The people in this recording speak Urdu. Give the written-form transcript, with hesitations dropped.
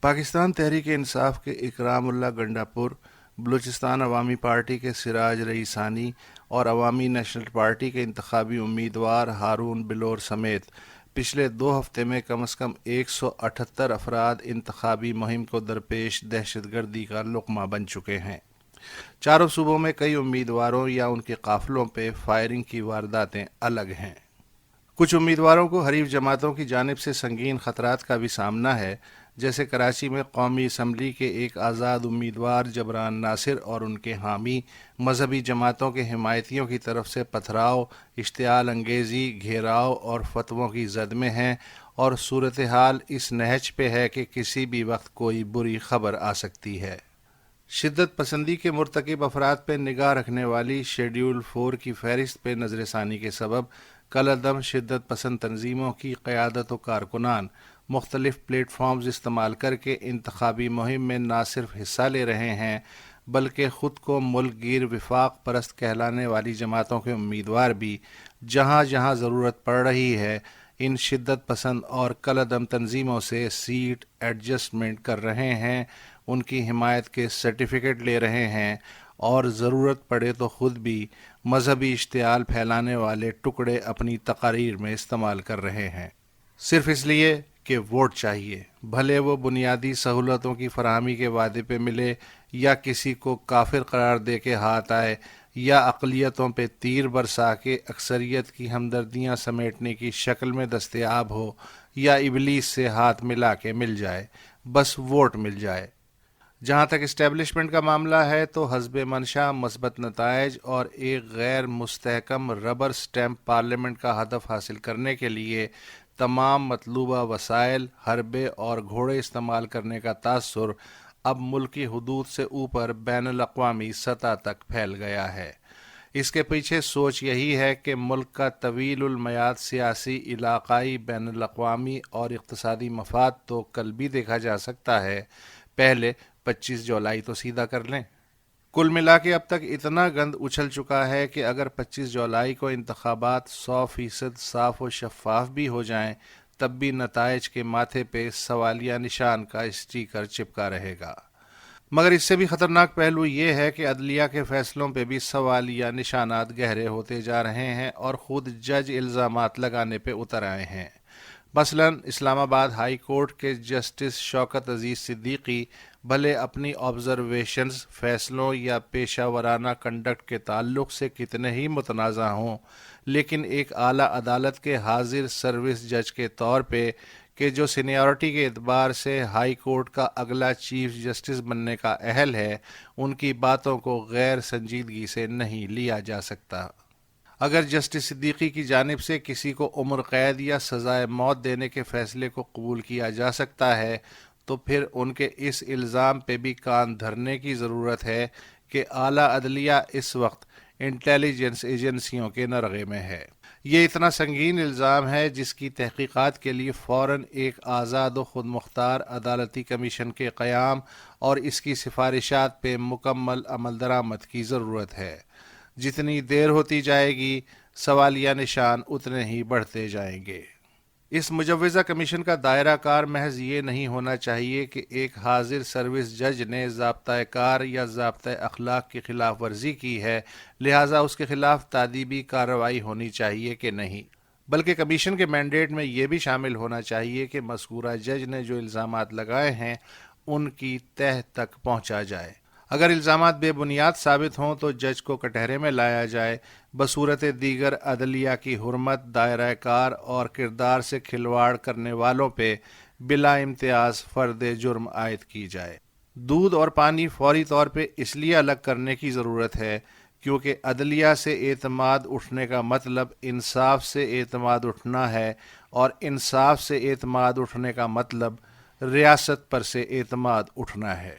پاکستان تحریک انصاف کے اکرام اللہ گنڈاپور، بلوچستان عوامی پارٹی کے سراج رئیسانی اور عوامی نیشنل پارٹی کے انتخابی امیدوار ہارون بلور سمیت پچھلے 2 ہفتے میں کم از کم 178 افراد انتخابی مہم کو درپیش دہشت گردی کا لقمہ بن چکے ہیں۔ چاروں صوبوں میں کئی امیدواروں یا ان کے قافلوں پہ فائرنگ کی وارداتیں الگ ہیں۔ کچھ امیدواروں کو حریف جماعتوں کی جانب سے سنگین خطرات کا بھی سامنا ہے، جیسے کراچی میں قومی اسمبلی کے ایک آزاد امیدوار جبران ناصر اور ان کے حامی مذہبی جماعتوں کے حمایتیوں کی طرف سے پتھراؤ، اشتعال انگیزی، گھیراؤ اور فتووں کی زد میں ہیں، اور صورتحال اس نہج پہ ہے کہ کسی بھی وقت کوئی بری خبر آ سکتی ہے۔ شدت پسندی کے مرتکب افراد پہ نگاہ رکھنے والی شیڈیول 4 کی فہرست پہ نظر ثانی کے سبب کالعدم شدت پسند تنظیموں کی قیادت و کارکنان مختلف پلیٹ فارمز استعمال کر کے انتخابی مہم میں نہ صرف حصہ لے رہے ہیں بلکہ خود کو ملک گیر وفاق پرست کہلانے والی جماعتوں کے امیدوار بھی جہاں جہاں ضرورت پڑ رہی ہے ان شدت پسند اور کالعدم تنظیموں سے سیٹ ایڈجسٹمنٹ کر رہے ہیں، ان کی حمایت کے سرٹیفکیٹ لے رہے ہیں اور ضرورت پڑے تو خود بھی مذہبی اشتعال پھیلانے والے ٹکڑے اپنی تقاریر میں استعمال کر رہے ہیں، صرف اس لیے کہ ووٹ چاہیے، بھلے وہ بنیادی سہولتوں کی فراہمی کے وعدے پہ ملے یا کسی کو کافر قرار دے کے ہاتھ آئے یا اقلیتوں پہ تیر برسا کے اکثریت کی ہمدردیاں سمیٹنے کی شکل میں دستیاب ہو یا ابلیس سے ہاتھ ملا کے مل جائے، بس ووٹ مل جائے۔ جہاں تک اسٹیبلشمنٹ کا معاملہ ہے تو حسب منشا مثبت نتائج اور ایک غیر مستحکم ربر سٹیمپ پارلیمنٹ کا ہدف حاصل کرنے کے لیے تمام مطلوبہ وسائل، حربے اور گھوڑے استعمال کرنے کا تاثر اب ملکی حدود سے اوپر بین الاقوامی سطح تک پھیل گیا ہے۔ اس کے پیچھے سوچ یہی ہے کہ ملک کا طویل المیعاد سیاسی، علاقائی، بین الاقوامی اور اقتصادی مفاد تو کل بھی دیکھا جا سکتا ہے، پہلے 25 جولائی تو سیدھا کر لیں۔ کل ملا کے اب تک اتنا گند اچھل چکا ہے کہ اگر 25 جولائی کو انتخابات 100% صاف و شفاف بھی ہو جائیں تب بھی نتائج کے ماتھے پہ سوالیہ نشان کا اسٹیکر چپکا رہے گا۔ مگر اس سے بھی خطرناک پہلو یہ ہے کہ عدلیہ کے فیصلوں پہ بھی سوالیہ نشانات گہرے ہوتے جا رہے ہیں اور خود جج الزامات لگانے پہ اتر آئے ہیں۔ مثلاً اسلام آباد ہائی کورٹ کے جسٹس شوکت عزیز صدیقی بھلے اپنی آبزرویشنز، فیصلوں یا پیشہ ورانہ کنڈکٹ کے تعلق سے کتنے ہی متنازع ہوں، لیکن ایک اعلیٰ عدالت کے حاضر سروس جج کے طور پہ کہ جو سینیورٹی کے اعتبار سے ہائی کورٹ کا اگلا چیف جسٹس بننے کا اہل ہے، ان کی باتوں کو غیر سنجیدگی سے نہیں لیا جا سکتا۔ اگر جسٹس صدیقی کی جانب سے کسی کو عمر قید یا سزائے موت دینے کے فیصلے کو قبول کیا جا سکتا ہے تو پھر ان کے اس الزام پہ بھی کان دھرنے کی ضرورت ہے کہ اعلیٰ عدلیہ اس وقت انٹیلیجنس ایجنسیوں کے نرغے میں ہے۔ یہ اتنا سنگین الزام ہے جس کی تحقیقات کے لیے فوراً ایک آزاد و خود مختار عدالتی کمیشن کے قیام اور اس کی سفارشات پہ مکمل عمل درآمد کی ضرورت ہے۔ جتنی دیر ہوتی جائے گی سوالیہ نشان اتنے ہی بڑھتے جائیں گے۔ اس مجوزہ کمیشن کا دائرہ کار محض یہ نہیں ہونا چاہیے کہ ایک حاضر سروس جج نے ضابطۂ کار یا ضابطۂ اخلاق کی خلاف ورزی کی ہے لہٰذا اس کے خلاف تادیبی کارروائی ہونی چاہیے کہ نہیں، بلکہ کمیشن کے مینڈیٹ میں یہ بھی شامل ہونا چاہیے کہ مذکورہ جج نے جو الزامات لگائے ہیں ان کی تہہ تک پہنچا جائے۔ اگر الزامات بے بنیاد ثابت ہوں تو جج کو کٹہرے میں لایا جائے، بصورت دیگر عدلیہ کی حرمت، دائرہ کار اور کردار سے کھلواڑ کرنے والوں پہ بلا امتیاز فرد جرم عائد کی جائے۔ دودھ اور پانی فوری طور پہ اس لیے الگ کرنے کی ضرورت ہے کیونکہ عدلیہ سے اعتماد اٹھنے کا مطلب انصاف سے اعتماد اٹھنا ہے، اور انصاف سے اعتماد اٹھنے کا مطلب ریاست پر سے اعتماد اٹھنا ہے۔